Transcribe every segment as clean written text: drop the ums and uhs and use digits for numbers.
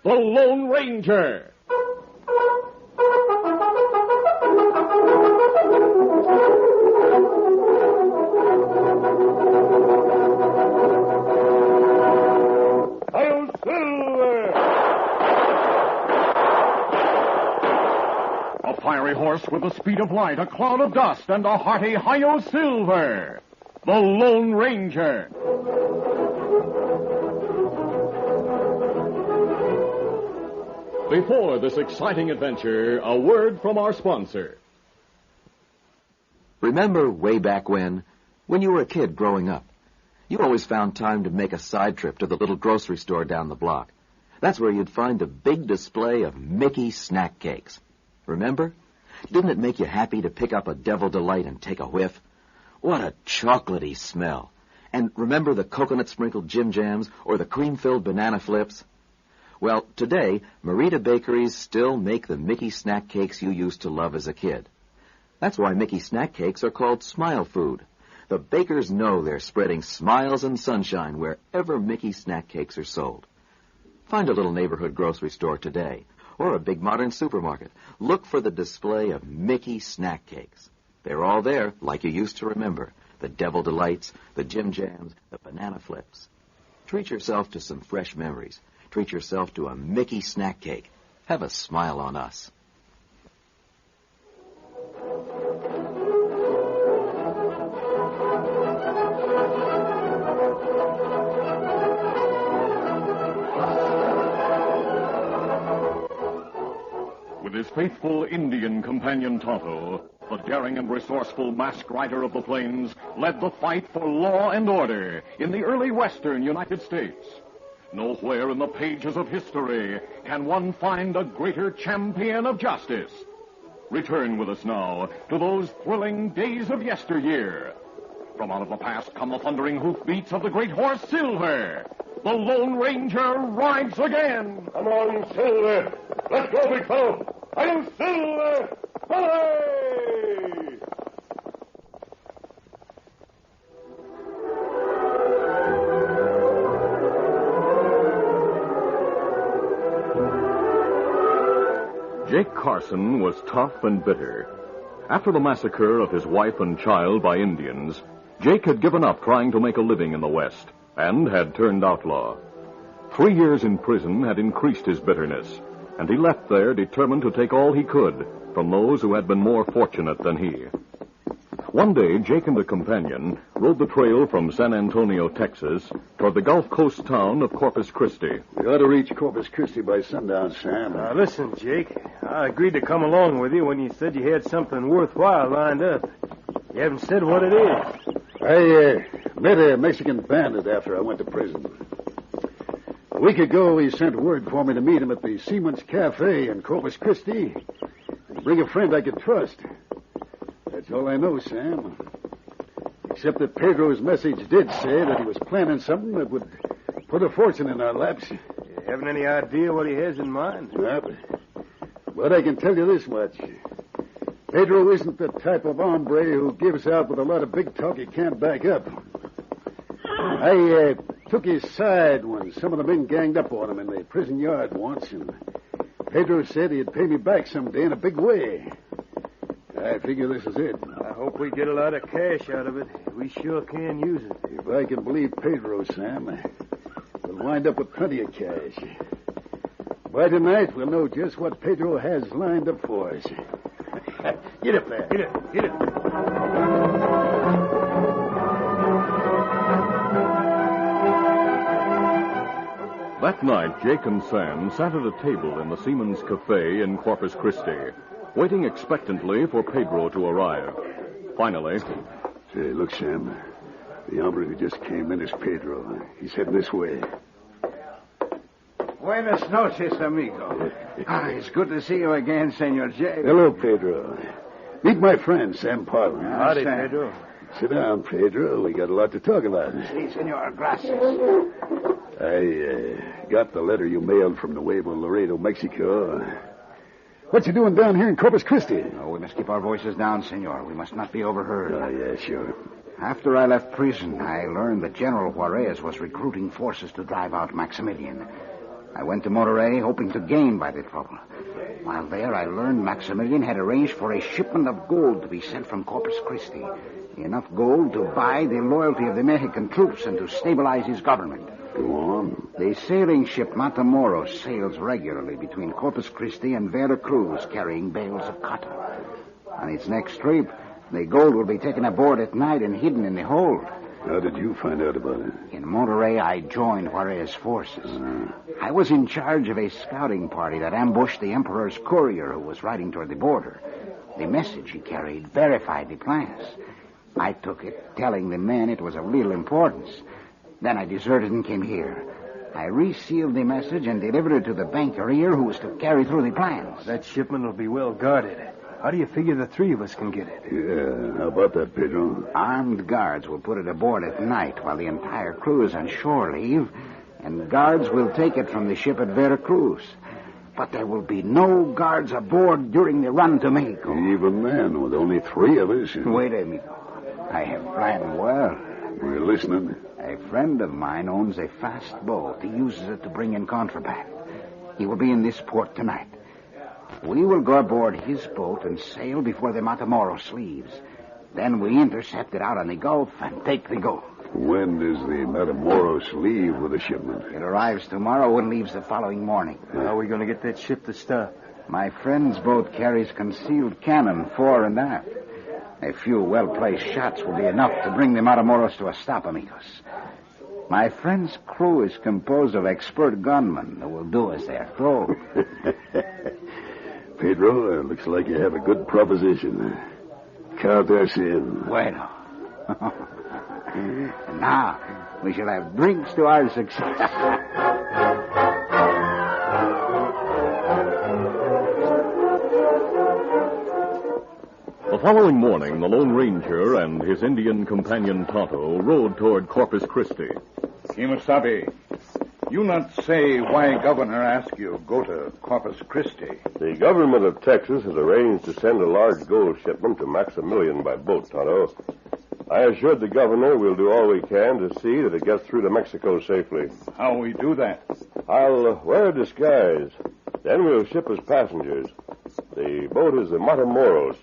the Lone Ranger. A fiery horse with the speed of light, a cloud of dust, and a hearty Hi-Yo Silver, the Lone Ranger. Before this exciting adventure, a word from our sponsor. Remember way back when you were a kid growing up, you always found time to make a side trip to the little grocery store down the block. That's where you'd find the big display of Mickey snack cakes. Remember? Didn't it make you happy to pick up a Devil Delight and take a whiff? What a chocolatey smell. And remember the coconut-sprinkled Jim Jams or the cream-filled banana flips? Well, today, Merita Bakeries still make the Mickey snack cakes you used to love as a kid. That's why Mickey snack cakes are called Smile Food. The bakers know they're spreading smiles and sunshine wherever Mickey snack cakes are sold. Find a little neighborhood grocery store today, or a big modern supermarket. Look for the display of Mickey snack cakes. They're all there, like you used to remember. The Devil Delights, the Jim Jams, the banana flips. Treat yourself to some fresh memories. Treat yourself to a Mickey snack cake. Have a smile on us. With his faithful Indian companion Tonto, the daring and resourceful masked rider of the plains led the fight for law and order in the early western United States. Nowhere in the pages of history can one find a greater champion of justice. Return with us now to those thrilling days of yesteryear. From out of the past come the thundering hoofbeats of the great horse Silver. The Lone Ranger rides again. Come on, Silver. Let's go, big fellow. I'm Silver. Hooray! Jake Carson was tough and bitter. After the massacre of his wife and child by Indians, Jake had given up trying to make a living in the West and had turned outlaw. 3 years in prison had increased his bitterness, and he left there determined to take all he could from those who had been more fortunate than he. One day, Jake and a companion rode the trail from San Antonio, Texas, toward the Gulf Coast town of Corpus Christi. We ought to reach Corpus Christi by sundown, Sam. Now, listen, Jake. I agreed to come along with you when you said you had something worthwhile lined up. You haven't said what it is. I met a Mexican bandit after I went to prison. A week ago, he sent word for me to meet him at the Seaman's Cafe in Corpus Christi and bring a friend I could trust. That's all I know, Sam. Except that Pedro's message did say that he was planning something that would put a fortune in our laps. You haven't any idea what he has in mind? But I can tell you this much. Pedro isn't the type of hombre who gives out with a lot of big talk he can't back up. I took his side when some of the men ganged up on him in the prison yard once, and Pedro said he'd pay me back someday in a big way. I figure this is it. I hope we get a lot of cash out of it. We sure can use it. If I can believe Pedro, Sam, we'll wind up with plenty of cash. By tonight, we'll know just what Pedro has lined up for us. Get up there. Get it. That night, Jake and Sam sat at a table in the Seaman's Cafe in Corpus Christi, waiting expectantly for Pedro to arrive. Finally... Say, look, Sam. The hombre who just came in is Pedro. He's heading this way. Buenas noches, amigo. It's good to see you again, Senor Jake. Hello, Pedro. Meet my friend, Sam Parlin. Howdy, Pedro. Sit down, Pedro. We got a lot to talk about. Si, senor. Gracias. I got the letter you mailed from Nuevo Laredo, Mexico. What you doing down here in Corpus Christi? Oh, we must keep our voices down, senor. We must not be overheard. Oh, yeah, sure. After I left prison, I learned that General Juarez was recruiting forces to drive out Maximilian. I went to Monterey hoping to gain by the trouble. While there, I learned Maximilian had arranged for a shipment of gold to be sent from Corpus Christi. Enough gold to buy the loyalty of the Mexican troops and to stabilize his government. Go on. The sailing ship Matamoros sails regularly between Corpus Christi and Veracruz carrying bales of cotton. On its next trip, the gold will be taken aboard at night and hidden in the hold. How did you find out about it? In Monterey, I joined Juarez's forces. I was in charge of a scouting party that ambushed the Emperor's courier who was riding toward the border. The message he carried verified the plans. I took it, telling the men it was of little importance. Then I deserted and came here. I resealed the message and delivered it to the banker here who was to carry through the plans. That shipment will be well guarded. How do you figure the three of us can get it? Yeah, how about that, Pedro? Armed guards will put it aboard at night while the entire crew is on shore leave, and guards will take it from the ship at Veracruz. But there will be no guards aboard during the run to Mexico. Even then, with only 3 of us. Wait, amigo. I have planned well. We're listening. A friend of mine owns a fast boat. He uses it to bring in contraband. He will be in this port tonight. We will go aboard his boat and sail before the Matamoros leaves. Then we intercept it out on the Gulf and take the gold. When does the Matamoros leave with the shipment? It arrives tomorrow and leaves the following morning. How are we going to get that ship to stop? My friend's boat carries concealed cannon fore and aft. A few well-placed shots will be enough to bring the Matamoros to a stop, amigos. My friend's crew is composed of expert gunmen who will do as they're told. Pedro, looks like you have a good proposition. Count us in. Bueno. Now, we shall have drinks to our success. The following morning, the Lone Ranger and his Indian companion Tonto rode toward Corpus Christi. Kimasabi, you not say why Governor asked you go to Corpus Christi. The government of Texas has arranged to send a large gold shipment to Maximilian by boat, Tonto. I assured the governor we'll do all we can to see that it gets through to Mexico safely. How we do that? I'll wear a disguise. Then we'll ship as passengers. The boat is the Matamoros.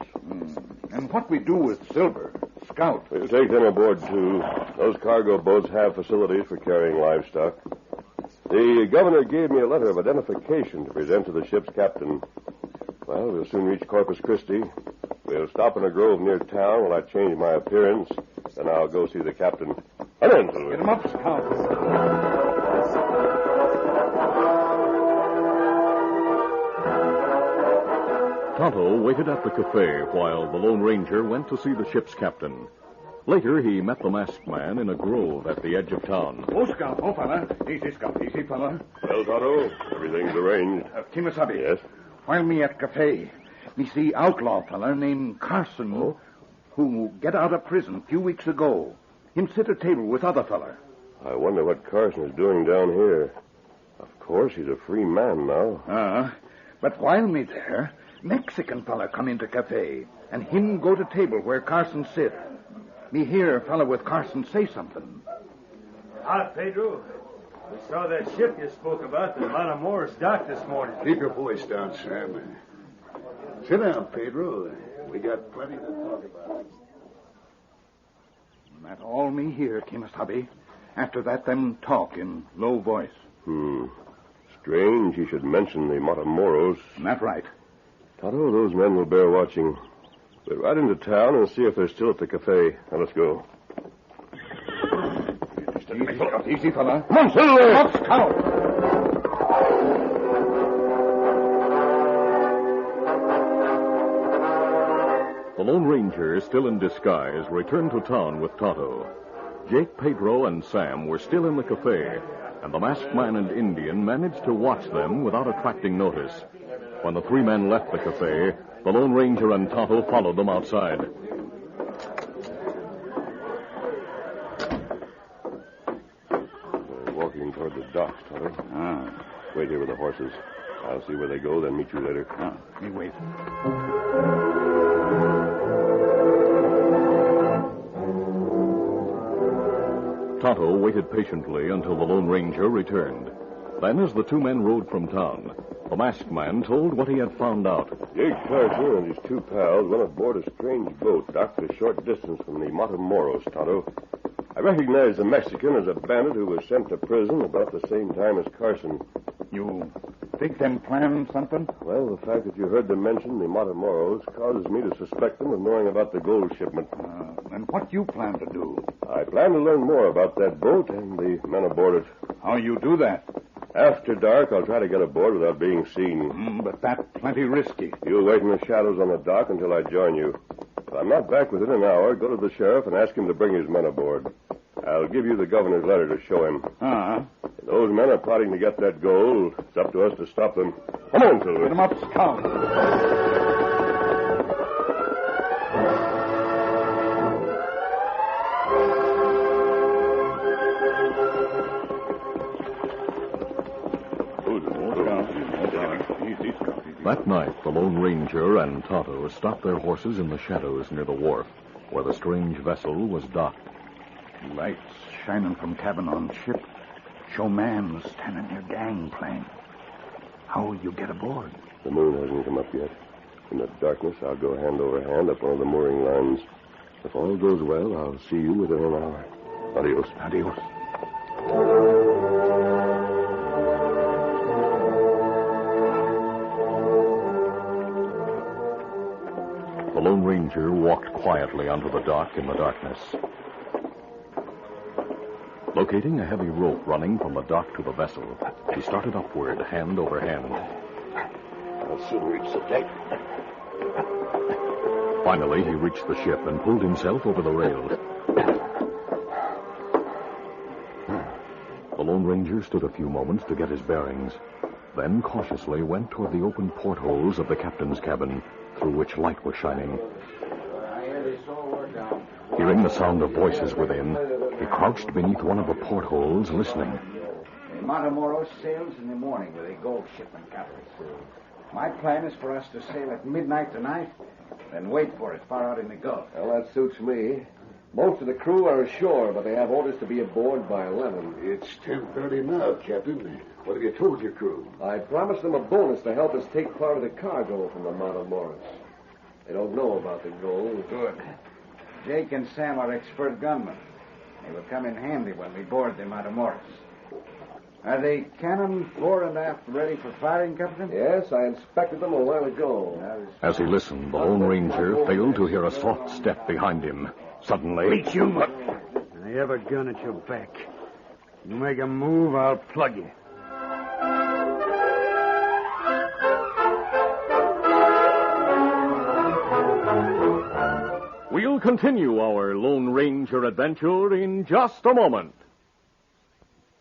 And what we do with silver? Scout. We'll take them aboard, too. Those cargo boats have facilities for carrying livestock. The governor gave me a letter of identification to present to the ship's captain. Well, we'll soon reach Corpus Christi. We'll stop in a grove near town while I change my appearance. Then I'll go see the captain. Come in, Silver. Get him up, Scout. Tonto waited at the cafe while the Lone Ranger went to see the ship's captain. Later, he met the masked man in a grove at the edge of town. Oh, Scout. Oh, fella. Easy, Scout. Easy, fella. Well, Tonto, everything's arranged. Kimasabi. Yes? While me at cafe, me see outlaw fella named Carson who get out of prison a few weeks ago. Him sit at table with other fella. I wonder what Carson is doing down here. Of course, he's a free man now. But while me there, Mexican fella come into cafe, and him go to table where Carson sit. Me hear fella with Carson say something. Ah, Pedro. We saw that ship you spoke about, the Matamoros dock this morning. Keep your voice down, Sam. Sit down, Pedro. We got plenty to talk about. That all me hear, Kimasabi. After that, them talk in low voice. Strange he should mention the Matamoros. That right. Tonto, those men will bear watching. We'll ride into town and see if they're still at the cafe. Now, let's go. Easy, fella. Come on, Silver! Up, Scout! The Lone Ranger, still in disguise, returned to town with Tonto. Jake, Pedro, and Sam were still in the cafe, and the masked man and Indian managed to watch them without attracting notice. When the 3 men left the cafe, the Lone Ranger and Tonto followed them outside. We're walking toward the docks, Tonto. Wait here with the horses. I'll see where they go, then meet you later. Me wait. Tonto waited patiently until the Lone Ranger returned. Then, as the two men rode from town, the masked man told what he had found out. Jake Carson and his two pals went aboard a strange boat docked a short distance from the Matamoros, Tonto. I recognized the Mexican as a bandit who was sent to prison about the same time as Carson. You think them planned something? Well, the fact that you heard them mention the Matamoros causes me to suspect them of knowing about the gold shipment. And what you plan to do? I plan to learn more about that boat and the men aboard it. How you do that? After dark, I'll try to get aboard without being seen. But that's plenty risky. You'll wait in the shadows on the dock until I join you. If I'm not back within an hour, go to the sheriff and ask him to bring his men aboard. I'll give you the governor's letter to show him. If those men are plotting to get that gold, it's up to us to stop them. Come on, Silver. Get them up, Scout. That night, the Lone Ranger and Tonto stopped their horses in the shadows near the wharf, where the strange vessel was docked. Lights shining from cabin on ship. Show man standing near gangplank. How will you get aboard? The moon hasn't come up yet. In the darkness, I'll go hand over hand up one of the mooring lines. If all goes well, I'll see you within an hour. Adios. Adios. The Lone Ranger walked quietly onto the dock in the darkness. Locating a heavy rope running from the dock to the vessel, he started upward, hand over hand. I'll soon reach the deck. Finally, he reached the ship and pulled himself over the rails. The Lone Ranger stood a few moments to get his bearings, then cautiously went toward the open portholes of the captain's cabin, through which light was shining. Hearing the sound of voices within, he crouched beneath one of the portholes, listening. The Matamoros sails in the morning with a gold shipment, Captain. My plan is for us to sail at midnight tonight, then wait for it far out in the Gulf. Well, that suits me. Most of the crew are ashore, but they have orders to be aboard by 11. It's 10:30 now, Captain. What have you told your crew? I promised them a bonus to help us take part of the cargo from the Matamoros. They don't know about the gold. Good. Jake and Sam are expert gunmen. They will come in handy when we board the Matamoros. Are the cannon fore and aft ready for firing, Captain? Yes, I inspected them a while ago. As he listened, the Lone Ranger failed to hear a soft step behind him. Suddenly... Reach you! I have a gun at your back. You make a move, I'll plug you. We'll continue our Lone Ranger adventure in just a moment.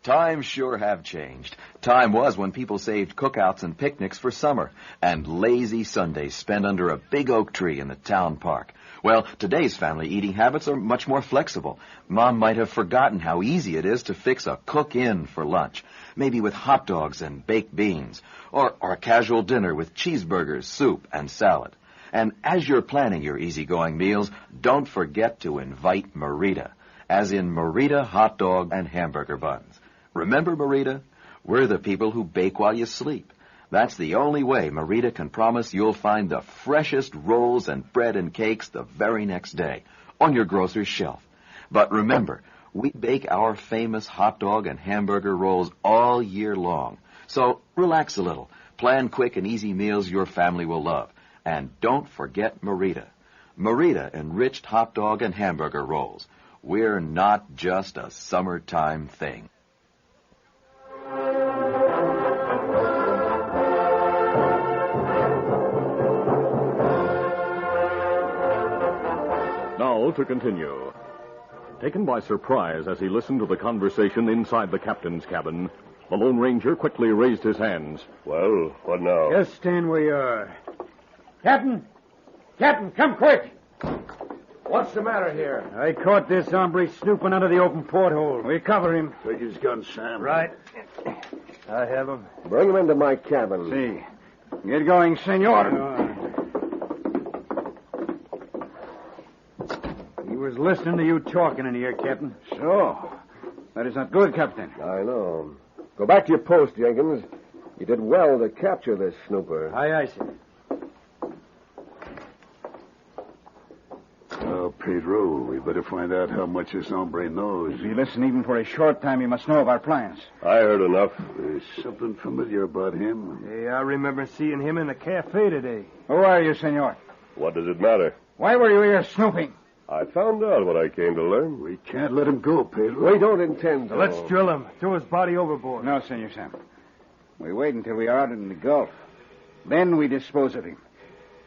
Times sure have changed. Time was when people saved cookouts and picnics for summer, and lazy Sundays spent under a big oak tree in the town park. Well, today's family eating habits are much more flexible. Mom might have forgotten how easy it is to fix a cook-in for lunch, maybe with hot dogs and baked beans, or a casual dinner with cheeseburgers, soup, and salad. And as you're planning your easygoing meals, don't forget to invite Merita, as in Merita hot dog and hamburger buns. Remember, Merita? We're the people who bake while you sleep. That's the only way Merita can promise you'll find the freshest rolls and bread and cakes the very next day on your grocer's shelf. But remember, we bake our famous hot dog and hamburger rolls all year long. So relax a little. Plan quick and easy meals your family will love. And don't forget Merita. Merita enriched hot dog and hamburger rolls. We're not just a summertime thing. Now to continue. Taken by surprise as he listened to the conversation inside the captain's cabin, the Lone Ranger quickly raised his hands. Well, what now? Just stand where you are. Captain! Captain, come quick! What's the matter here? I caught this hombre snooping under the open porthole. We cover him. Take his gun, Sam. Right. I have him. Bring him into my cabin. See. Get going, senor. He was listening to you talking in here, Captain. So, that is not good, Captain. I know. Go back to your post, Jenkins. You did well to capture this snooper. Aye, sir. Oh, Pedro, we better find out how much this hombre knows. If you listen even for a short time, you must know of our plans. I heard enough. There's something familiar about him. Hey, I remember seeing him in the cafe today. Who are you, senor? What does it matter? Why were you here snooping? I found out what I came to learn. We can't let him go, Pedro. We don't intend to. Let's drill him. Throw his body overboard. No, Senor Sam. We wait until we are out in the Gulf. Then we dispose of him.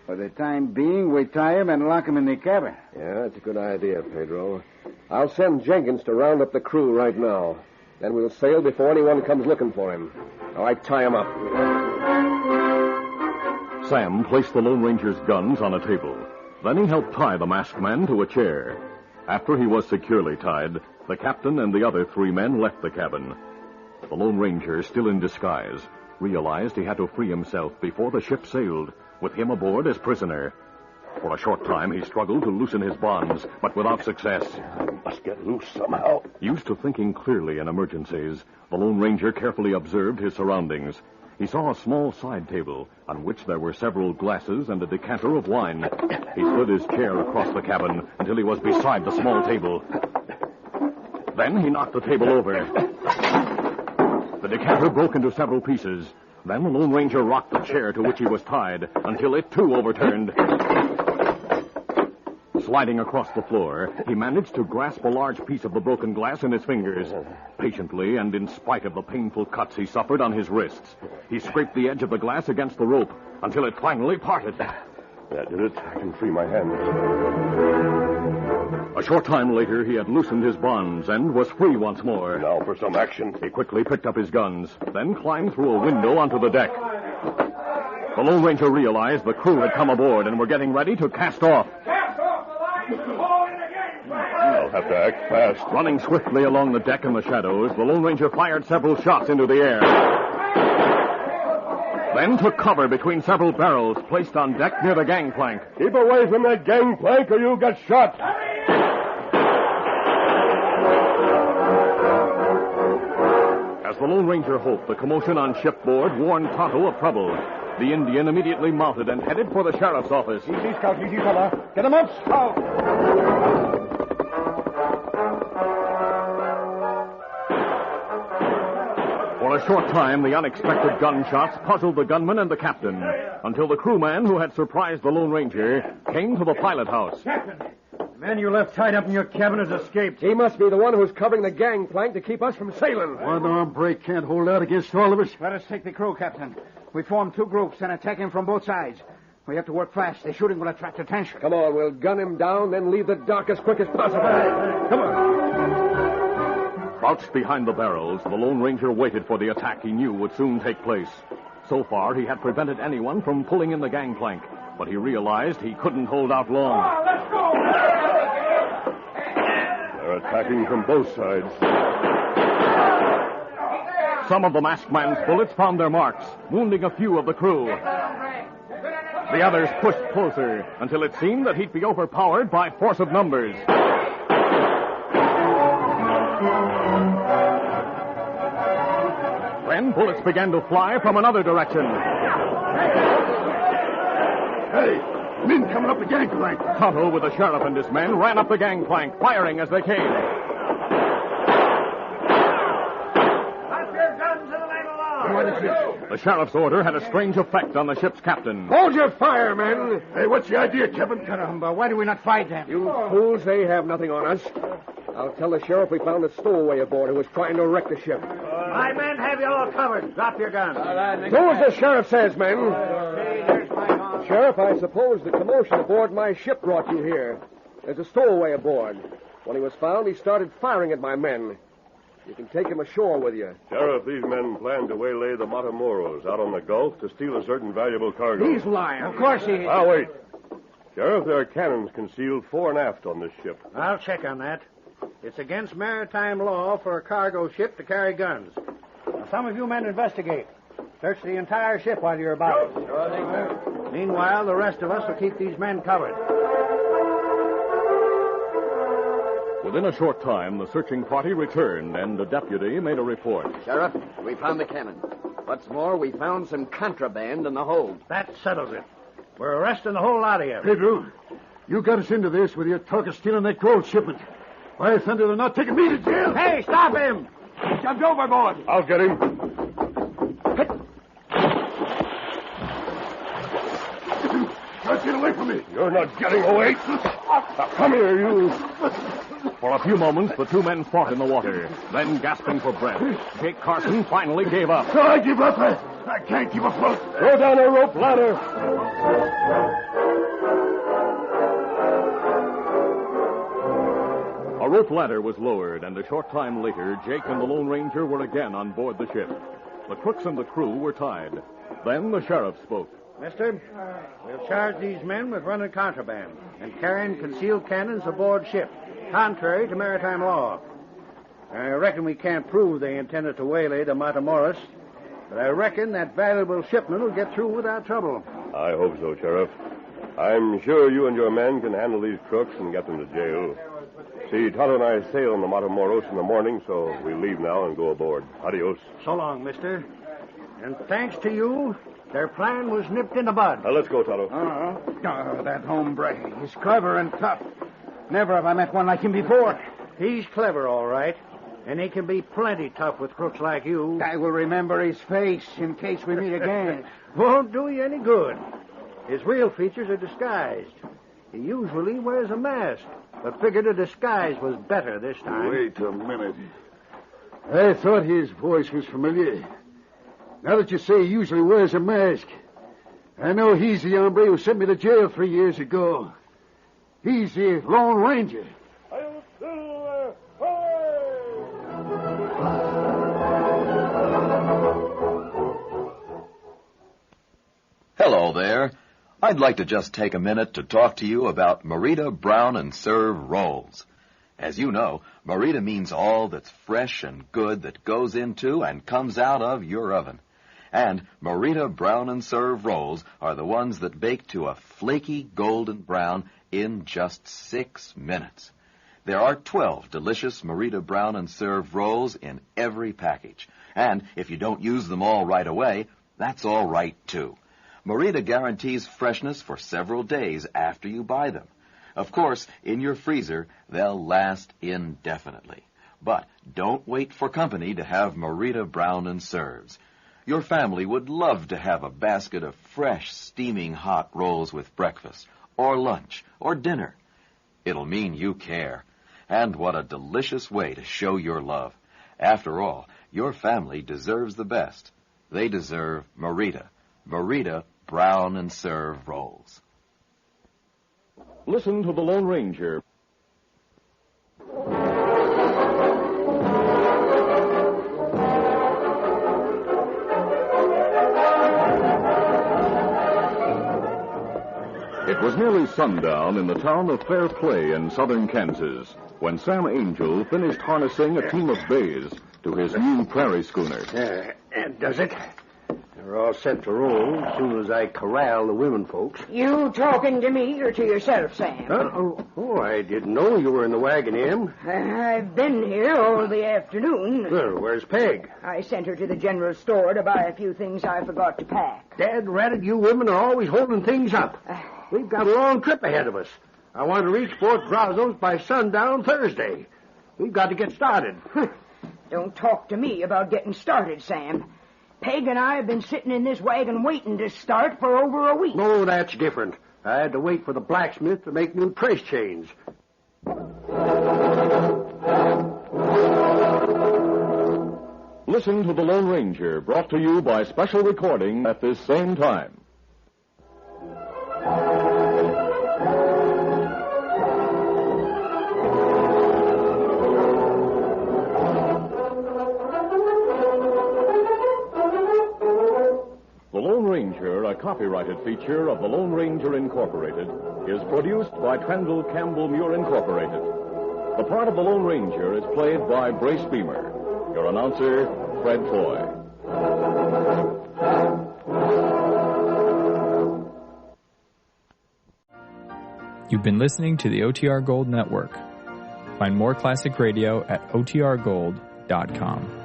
For the time being, we tie him and lock him in the cabin. Yeah, that's a good idea, Pedro. I'll send Jenkins to round up the crew right now. Then we'll sail before anyone comes looking for him. All right, tie him up. Sam placed the Lone Ranger's guns on a table. Then he helped tie the masked man to a chair. After he was securely tied, the captain and the other 3 men left the cabin. The Lone Ranger, still in disguise, realized he had to free himself before the ship sailed, with him aboard as prisoner. For a short time, he struggled to loosen his bonds, but without success. Must get loose somehow. Used to thinking clearly in emergencies, the Lone Ranger carefully observed his surroundings. He saw a small side table on which there were several glasses and a decanter of wine. He slid his chair across the cabin until he was beside the small table. Then he knocked the table over. The decanter broke into several pieces. Then the Lone Ranger rocked the chair to which he was tied until it, too, overturned. Sliding across the floor, he managed to grasp a large piece of the broken glass in his fingers. Patiently, and in spite of the painful cuts he suffered on his wrists, he scraped the edge of the glass against the rope until it finally parted. That did it. I can free my hands. A short time later, he had loosened his bonds and was free once more. Now for some action. He quickly picked up his guns, then climbed through a window onto the deck. The Lone Ranger realized the crew had come aboard and were getting ready to cast off. I'll have to act fast. Running swiftly along the deck in the shadows, the Lone Ranger fired several shots into the air. Then took cover between several barrels placed on deck near the gangplank. Keep away from that gangplank or you'll get shot. As the Lone Ranger hoped, the commotion on shipboard warned Tonto of trouble. The Indian immediately mounted and headed for the sheriff's office. Easy, Scout, easy, fella. Get him up, Scout. For a short time, the unexpected gunshots puzzled the gunman and the captain, until the crewman who had surprised the Lone Ranger came to the pilot house. Captain, the man you left tied up in your cabin has escaped. He must be the one who's covering the gangplank to keep us from sailing. One hombre can't hold out against all of us. Let us take the crew, Captain. We form 2 groups and attack him from both sides. We have to work fast. The shooting will attract attention. Come on, we'll gun him down, then leave the dock as quick as possible. Come on. Crouched behind the barrels, the Lone Ranger waited for the attack he knew would soon take place. So far, he had prevented anyone from pulling in the gangplank, but he realized he couldn't hold out long. Let's go! They're attacking from both sides. Some of the masked man's bullets found their marks, wounding a few of the crew. The others pushed closer until it seemed that he'd be overpowered by force of numbers. Then bullets began to fly from another direction. Hey, men coming up the gangplank. Tonto, with the sheriff and his men, ran up the gangplank, firing as they came. The sheriff's order had a strange effect on the ship's captain. Hold your fire, men. Hey, what's the idea, Kevin? Caramba, why do we not fight them? You fools, they have nothing on us. I'll tell the sheriff we found a stowaway aboard who was trying to wreck the ship. My men have you all covered. Drop your guns. Do as the sheriff says, men. Sheriff, I suppose the commotion aboard my ship brought you here. There's a stowaway aboard. When he was found, he started firing at my men. You can take him ashore with you. Sheriff, these men plan to waylay the Matamoros out on the Gulf to steal a certain valuable cargo. He's lying. Of course he is. Now, wait. Sheriff, there are cannons concealed fore and aft on this ship. I'll check on that. It's against maritime law for a cargo ship to carry guns. Now, some of you men investigate. Search the entire ship while you're about it. Meanwhile, the rest of us will keep these men covered. Within a short time, the searching party returned, and the deputy made a report. Sheriff, we found the cannon. What's more, we found some contraband in the hold. That settles it. We're arresting the whole lot of you. Pedro, you got us into this with your talk of stealing that gold shipment. Why thunder they're not taking me to jail? Hey, stop him! He jumped overboard. I'll get him. Don't get away from me. You're not getting away. Now, come here, you. For a few moments, the two men fought in the water. Then, gasping for breath, Jake Carson finally gave up. So I give up. I can't keep afloat. Throw down a rope ladder. A rope ladder was lowered, and a short time later, Jake and the Lone Ranger were again on board the ship. The crooks and the crew were tied. Then the sheriff spoke. Mister, we'll charge these men with running contraband and carrying concealed cannons aboard ship, contrary to maritime law. I reckon we can't prove they intended to waylay the Matamoros, but I reckon that valuable shipment will get through without trouble. I hope so, Sheriff. I'm sure you and your men can handle these crooks and get them to jail. See, Tonto and I sail on the Matamoros in the morning, so we leave now and go aboard. Adios. So long, mister. And thanks to you, their plan was nipped in the bud. Let's go, Tonto. Oh, that hombre. He's clever and tough. Never have I met one like him before. He's clever, all right. And he can be plenty tough with crooks like you. I will remember his face in case we meet again. Won't do you any good. His real features are disguised. He usually wears a mask, but figured a disguise was better this time. Wait a minute. I thought his voice was familiar. Now that you say he usually wears a mask, I know he's the hombre who sent me to jail 3 years ago. He's the Lone Ranger. Hello there. I'd like to just take a minute to talk to you about Merita Brown and Serve rolls. As you know, Merita means all that's fresh and good that goes into and comes out of your oven. And Merita Brown and Serve rolls are the ones that bake to a flaky golden brown in just 6 minutes. There are 12 delicious Merita Brown and Serve rolls in every package. And if you don't use them all right away, that's all right, too. Merita guarantees freshness for several days after you buy them. Of course, in your freezer, they'll last indefinitely. But don't wait for company to have Merita Brown and Serves. Your family would love to have a basket of fresh, steaming hot rolls with breakfast, or lunch, or dinner. It'll mean you care. And what a delicious way to show your love. After all, your family deserves the best. They deserve Merita. Merita Brown and Serve rolls. Listen to the Lone Ranger. It was nearly sundown in the town of Fair Play in southern Kansas when Sam Angel finished harnessing a team of bays to his new prairie schooner. And does it? They're all set to roll as soon as I corral the women folks. You talking to me or to yourself, Sam? Oh, I didn't know you were in the wagon, Em. I've been here all the afternoon. Well, where's Peg? I sent her to the general store to buy a few things I forgot to pack. Dad ratted, you women are always holding things up. We've got a long trip ahead of us. I want to reach Fort Brazos by sundown Thursday. We've got to get started. Don't talk to me about getting started, Sam. Peg and I have been sitting in this wagon waiting to start for over a week. No, that's different. I had to wait for the blacksmith to make new trace chains. Listen to the Lone Ranger, brought to you by special recording at this same time. The Lone Ranger, a copyrighted feature of the Lone Ranger Incorporated, is produced by Trendle Campbell Muir Incorporated. The part of the Lone Ranger is played by Brace Beamer. Your announcer, Fred Foy. You've been listening to the OTR Gold Network. Find more classic radio at otrgold.com.